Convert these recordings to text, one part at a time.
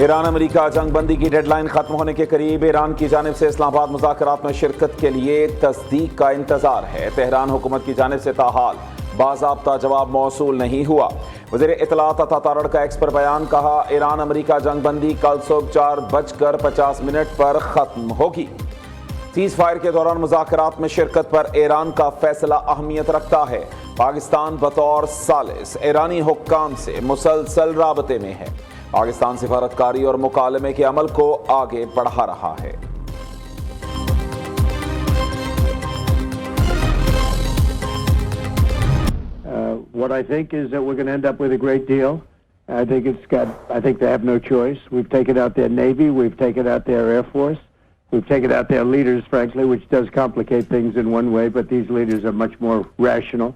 ایران امریکہ جنگ بندی کی ڈیڈ لائن ختم ہونے کے قریب، ایران کی جانب سے اسلام آباد مذاکرات میں شرکت کے لیے تصدیق کا انتظار ہے۔ تہران حکومت کی جانب سے تاحال باضابطہ جواب موصول نہیں ہوا۔ وزیر اطلاعات عطا تارڑ کا ایکس پر بیان، کہا ایران امریکہ جنگ بندی کل صبح 4:50 پر ختم ہوگی۔ سیز فائر کے دوران مذاکرات میں شرکت پر ایران کا فیصلہ اہمیت رکھتا ہے۔ پاکستان بطور ثالث ایرانی حکام سے مسلسل رابطے میں ہے۔ پاکستان سفارتکاری اور مکالمے کے عمل کو آگے بڑھا رہا ہے۔ What I think is that we're going to end up with a great deal. I think they have no choice. We've taken out their Navy, we've taken out their Air Force, we've taken out their leaders, frankly, which does complicate things in one way, but these leaders are much more rational.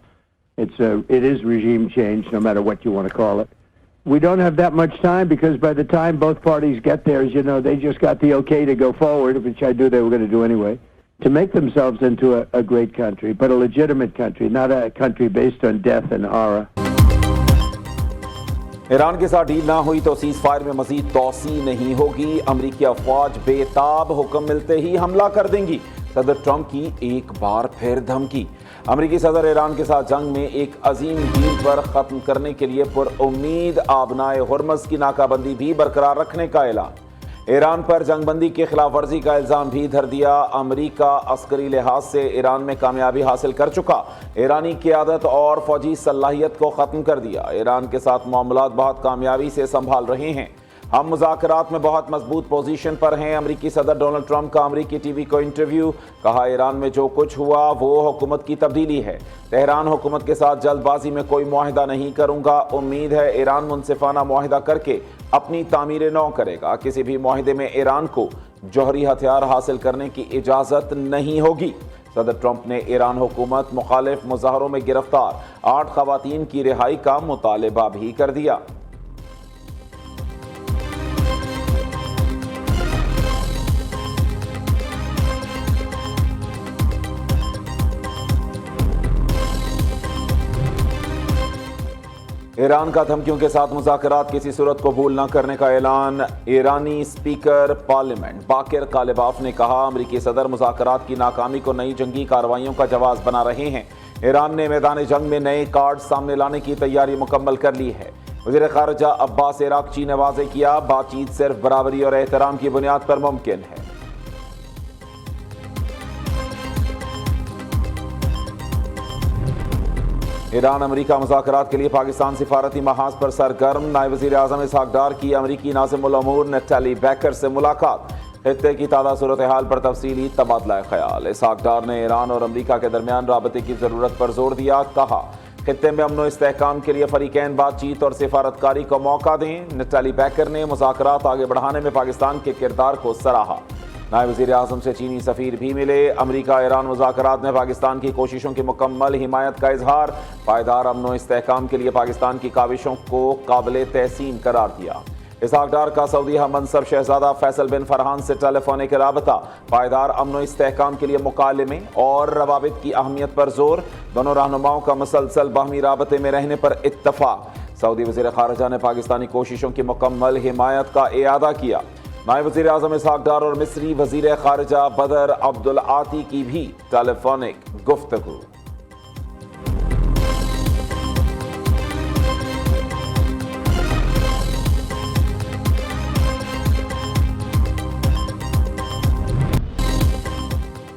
It is regime change, no matter what you want to call it. We don't have that much time because by the time both parties get there, as you know, they just got the okay to go forward, which I knew they were going to do anyway, to make themselves into a great country, but a legitimate country, not a country based on death and horror. Iran کے ساتھ deal نہ ہوئی تو cease fire میں مزید توسیع نہیں ہوگی۔ امریکی افواج بے تاب حکم ملتے ہی حملہ کر دیں گی۔ صدر ٹرمپ کی ایک بار پھر دھمکی۔ امریکی صدر ایران کے ساتھ جنگ میں ایک عظیم ڈیل پر ختم کرنے کے لیے پر امید آبنائے ہرمز کی ناکہ بندی بھی برقرار رکھنے کا اعلان۔ ایران پر جنگ بندی کی خلاف ورزی کا الزام بھی دھر دیا۔ امریکہ عسکری لحاظ سے ایران میں کامیابی حاصل کر چکا، ایرانی قیادت اور فوجی صلاحیت کو ختم کر دیا۔ ایران کے ساتھ معاملات بہت کامیابی سے سنبھال رہے ہیں، ہم مذاکرات میں بہت مضبوط پوزیشن پر ہیں۔ امریکی صدر ڈونلڈ ٹرمپ کا امریکی ٹی وی کو انٹرویو، کہا ایران میں جو کچھ ہوا وہ حکومت کی تبدیلی ہے۔ تہران حکومت کے ساتھ جلد بازی میں کوئی معاہدہ نہیں کروں گا، امید ہے ایران منصفانہ معاہدہ کر کے اپنی تعمیر نو کرے گا۔ کسی بھی معاہدے میں ایران کو جوہری ہتھیار حاصل کرنے کی اجازت نہیں ہوگی۔ صدر ٹرمپ نے ایران حکومت مخالف مظاہروں میں گرفتار 8 خواتین کی رہائی کا مطالبہ بھی کر دیا۔ ایران کا دھمکیوں کے ساتھ مذاکرات کسی صورت قبول نہ کرنے کا اعلان۔ ایرانی اسپیکر پارلیمنٹ باقر کالباف نے کہا امریکی صدر مذاکرات کی ناکامی کو نئی جنگی کارروائیوں کا جواز بنا رہے ہیں۔ ایران نے میدان جنگ میں نئے کارڈ سامنے لانے کی تیاری مکمل کر لی ہے۔ وزیر خارجہ عباس عراقچی نے واضح کیا بات چیت صرف برابری اور احترام کی بنیاد پر ممکن ہے۔ ایران امریکہ مذاکرات کے لیے پاکستان سفارتی محاذ پر سرگرم۔ نائب وزیر اعظم اسحاق ڈار کی امریکی ناظم الامور نٹالی بیکر سے ملاقات، خطے کی تازہ صورتحال پر تفصیلی تبادلہ خیال۔ اسحاق ڈار نے ایران اور امریکہ کے درمیان رابطے کی ضرورت پر زور دیا، کہا خطے میں امن و استحکام کے لیے فریقین بات چیت اور سفارتکاری کو موقع دیں۔ نٹالی بیکر نے مذاکرات آگے بڑھانے میں پاکستان کے کردار کو سراہا۔ نائب وزیر اعظم سے چینی سفیر بھی ملے۔ امریکہ ایران مذاکرات میں پاکستان کی کوششوں کی مکمل حمایت کا اظہار، پائیدار امن و استحکام کے لیے پاکستان کی کاوشوں کو قابل تحسین قرار دیا۔ اسحاق ڈار کا سعودی ہم منصب شہزادہ فیصل بن فرحان سے ٹیلی فونک رابطہ، پائیدار امن و استحکام کے لیے مکالمے اور روابط کی اہمیت پر زور، دونوں رہنماؤں کا مسلسل باہمی رابطے میں رہنے پر اتفاق۔ سعودی وزیر خارجہ نے پاکستانی کوششوں کی مکمل حمایت کا اعادہ کیا۔ نائب وزیر اعظم اسحاق ڈار اور مصری وزیر خارجہ بدر عبدالعاطی کی بھی ٹیلی فونک گفتگو۔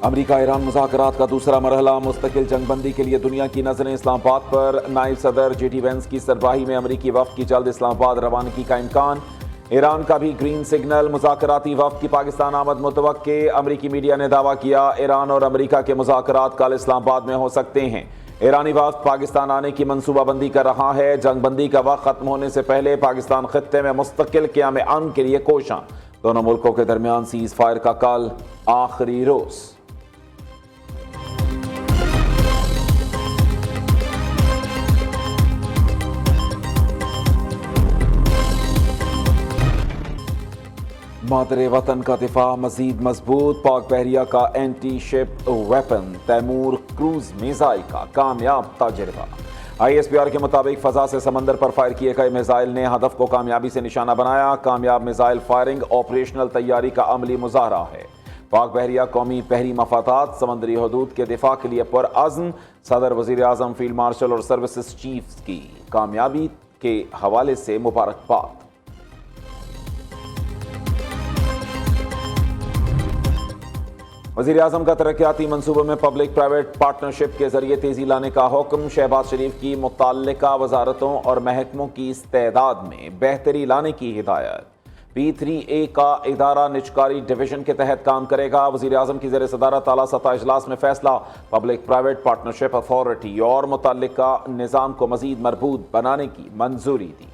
امریکہ ایران مذاکرات کا دوسرا مرحلہ، مستقل جنگ بندی کے لیے دنیا کی نظریں اسلام آباد پر۔ نائب صدر جے ڈی وینس کی سربراہی میں امریکی وفد کی جلد اسلام آباد روانگی کا امکان۔ ایران کا بھی گرین سگنل، مذاکراتی وفد کی پاکستان آمد متوقع۔ امریکی میڈیا نے دعویٰ کیا ایران اور امریکہ کے مذاکرات کل اسلام آباد میں ہو سکتے ہیں۔ ایرانی وفد پاکستان آنے کی منصوبہ بندی کر رہا ہے۔ جنگ بندی کا وقت ختم ہونے سے پہلے پاکستان خطے میں مستقل قیام امن کے لیے کوشاں۔ دونوں ملکوں کے درمیان سیز فائر کا کل آخری روز۔ مادر وطن کا دفاع مزید مضبوط، پاک بحریہ کا اینٹی شپ ویپن تیمور کروز میزائل کا کامیاب تجربہ۔ ISPR کے مطابق فضا سے سمندر پر فائر کیے گئے میزائل نے ہدف کو کامیابی سے نشانہ بنایا. کامیاب میزائل فائرنگ آپریشنل تیاری کا عملی مظاہرہ ہے. پاک بحریہ قومی بحری مفادات سمندری حدود کے دفاع کے لیے پرعزم. صدر، وزیر اعظم، فیلڈ مارشل اور سروسز چیفز کی کامیابی کے حوالے سے مبارکباد. وزیر اعظم کا ترقیاتی منصوبوں میں پبلک پرائیویٹ پارٹنرشپ کے ذریعے تیزی لانے کا حکم. شہباز شریف کی متعلقہ وزارتوں اور محکموں کی استعداد میں بہتری لانے کی ہدایت. P3A کا ادارہ نجکاری ڈویژن کے تحت کام کرے گا. وزیر اعظم کی زیر صدارت اعلیٰ سطح اجلاس میں فیصلہ. پبلک پرائیویٹ پارٹنرشپ اتھارٹی اور متعلقہ نظام کو مزید مربوط بنانے کی منظوری دی.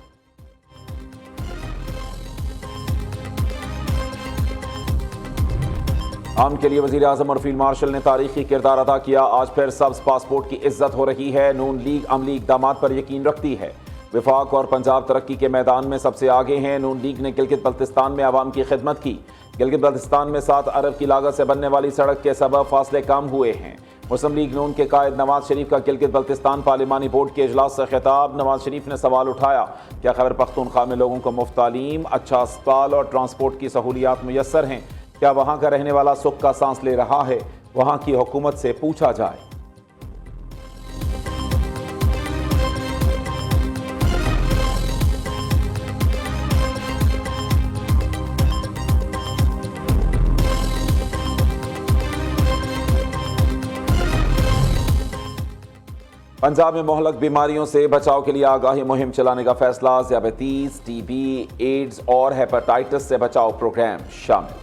عام کے لیے وزیر اعظم اور فیلڈ مارشل نے تاریخی کردار ادا کیا. آج پھر سبز پاسپورٹ کی عزت ہو رہی ہے. نون لیگ عملی اقدامات پر یقین رکھتی ہے. وفاق اور پنجاب ترقی کے میدان میں سب سے آگے ہیں. نون لیگ نے گلگت بلتستان میں عوام کی خدمت کی. گلگت بلتستان میں 7 ارب کی لاگت سے بننے والی سڑک کے سبب فاصلے کم ہوئے ہیں. مسلم لیگ نون کے قائد نواز شریف کا گلگت بلتستان پارلیمانی بورڈ کے اجلاس سے خطاب. نواز شریف نے سوال اٹھایا، کیا خیبر پختونخوا میں لوگوں کو مفت تعلیم، اچھا اسپتال اور ٹرانسپورٹ کی سہولیات میسر ہیں؟ کیا وہاں کا رہنے والا سکھ کا سانس لے رہا ہے؟ وہاں کی حکومت سے پوچھا جائے. پنجاب میں مہلک بیماریوں سے بچاؤ کے لیے آگاہی مہم چلانے کا فیصلہ. ذیابیطیس، TB، ایڈز اور ہیپاٹائٹس سے بچاؤ پروگرام شامل.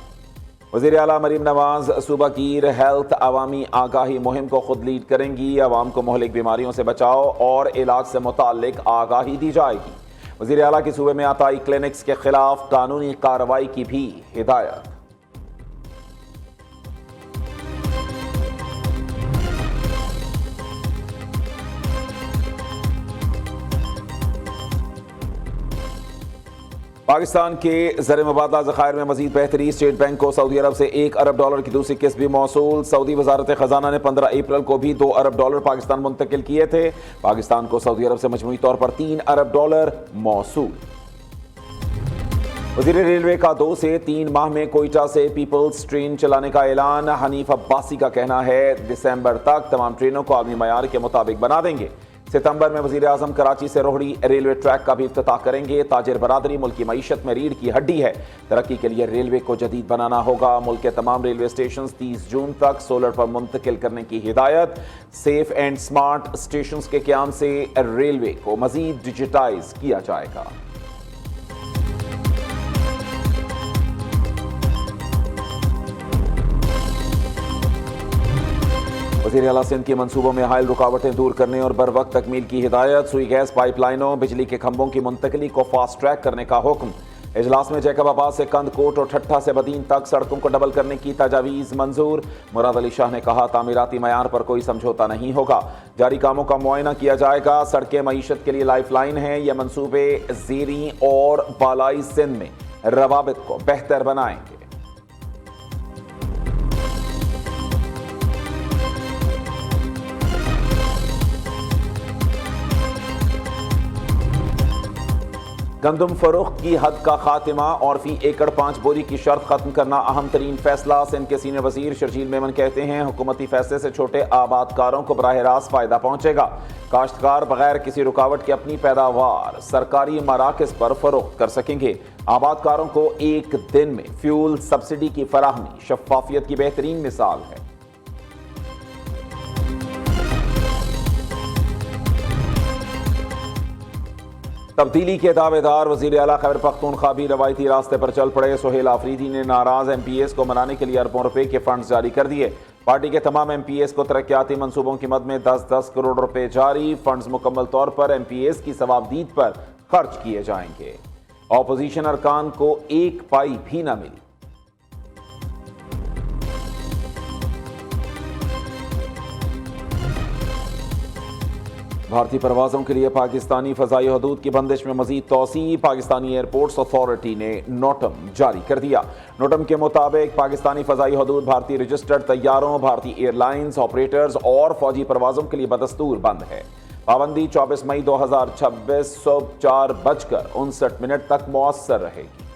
وزیر اعلیٰ مریم نواز صوبہ گیر ہیلتھ عوامی آگاہی مہم کو خود لیڈ کریں گی. عوام کو مہلک بیماریوں سے بچاؤ اور علاج سے متعلق آگاہی دی جائے گی. وزیر اعلیٰ کی صوبے میں عطائی کلینکس کے خلاف قانونی کارروائی کی بھی ہدایت. پاکستان کے زر مبادلہ ذخائر میں مزید بہتری. اسٹیٹ بینک کو سعودی عرب سے $1 ارب کی دوسری قسط بھی موصول. سعودی وزارت خزانہ نے 15 اپریل کو بھی $2 ارب پاکستان منتقل کیے تھے. پاکستان کو سعودی عرب سے مجموعی طور پر $3 ارب موصول. وزیر ریلوے کا 2 سے 3 ماہ میں کوئٹہ سے پیپلز ٹرین چلانے کا اعلان. حنیف عباسی کا کہنا ہے دسمبر تک تمام ٹرینوں کو عالمی معیار کے مطابق بنا دیں گے. ستمبر میں وزیر اعظم کراچی سے روہڑی ریلوے ٹریک کا بھی افتتاح کریں گے. تاجر برادری ملک کی معیشت میں ریڑھ کی ہڈی ہے. ترقی کے لیے ریلوے کو جدید بنانا ہوگا. ملک کے تمام ریلوے اسٹیشنز 30 جون تک سولر پر منتقل کرنے کی ہدایت. سیف اینڈ سمارٹ اسٹیشنز کے قیام سے ریلوے کو مزید ڈیجیٹائز کیا جائے گا. وزیر اعلیٰ سندھ کے منصوبوں میں حائل رکاوٹیں دور کرنے اور بروقت تکمیل کی ہدایت. سوئی گیس پائپ لائنوں، بجلی کے کھمبوں کی منتقلی کو فاسٹ ٹریک کرنے کا حکم. اجلاس میں جیکب آباد سے کند کوٹ اور ٹھٹھا سے بدین تک سڑکوں کو ڈبل کرنے کی تجاویز منظور. مراد علی شاہ نے کہا تعمیراتی معیار پر کوئی سمجھوتا نہیں ہوگا. جاری کاموں کا معائنہ کیا جائے گا. سڑکیں معیشت کے لیے لائف لائن ہیں. یہ منصوبے زیریں اور بالائی سندھ میں روابط کو بہتر بنائیں گے. گندم فروخت کی حد کا خاتمہ اور فی ایکڑ 5 بوری کی شرط ختم کرنا اہم ترین فیصلہ. سندھ کے سینئر وزیر شرجیل میمن کہتے ہیں حکومتی فیصلے سے چھوٹے آبادکاروں کو براہ راست فائدہ پہنچے گا. کاشتکار بغیر کسی رکاوٹ کے اپنی پیداوار سرکاری مراکز پر فروخت کر سکیں گے. آبادکاروں کو ایک دن میں فیول سبسڈی کی فراہمی شفافیت کی بہترین مثال ہے. تبدیلی کے دعوے دار وزیر اعلیٰ خیبر پختونخوا بھی روایتی راستے پر چل پڑے. سہیل آفریدی نے ناراض MPs کو منانے کے لیے اربوں روپے کے فنڈز جاری کر دیے. پارٹی کے تمام MPs کو ترقیاتی منصوبوں کی مد میں 10-10 کروڑ روپے جاری. فنڈز مکمل طور پر MPs کی ثوابدید پر خرچ کیے جائیں گے. اپوزیشن ارکان کو 1 پائی بھی نہ ملی. بھارتی پروازوں کے لیے پاکستانی فضائی حدود کی بندش میں مزید توسیع. پاکستانی ایئرپورٹس اتھارٹی نے نوٹم جاری کر دیا. نوٹم کے مطابق پاکستانی فضائی حدود بھارتی رجسٹرڈ طیاروں، بھارتی ایئر لائنز آپریٹرز اور فوجی پروازوں کے لیے بدستور بند ہے. پابندی 24 مئی 2026 صبح 4:59 تک مؤثر رہے گی۔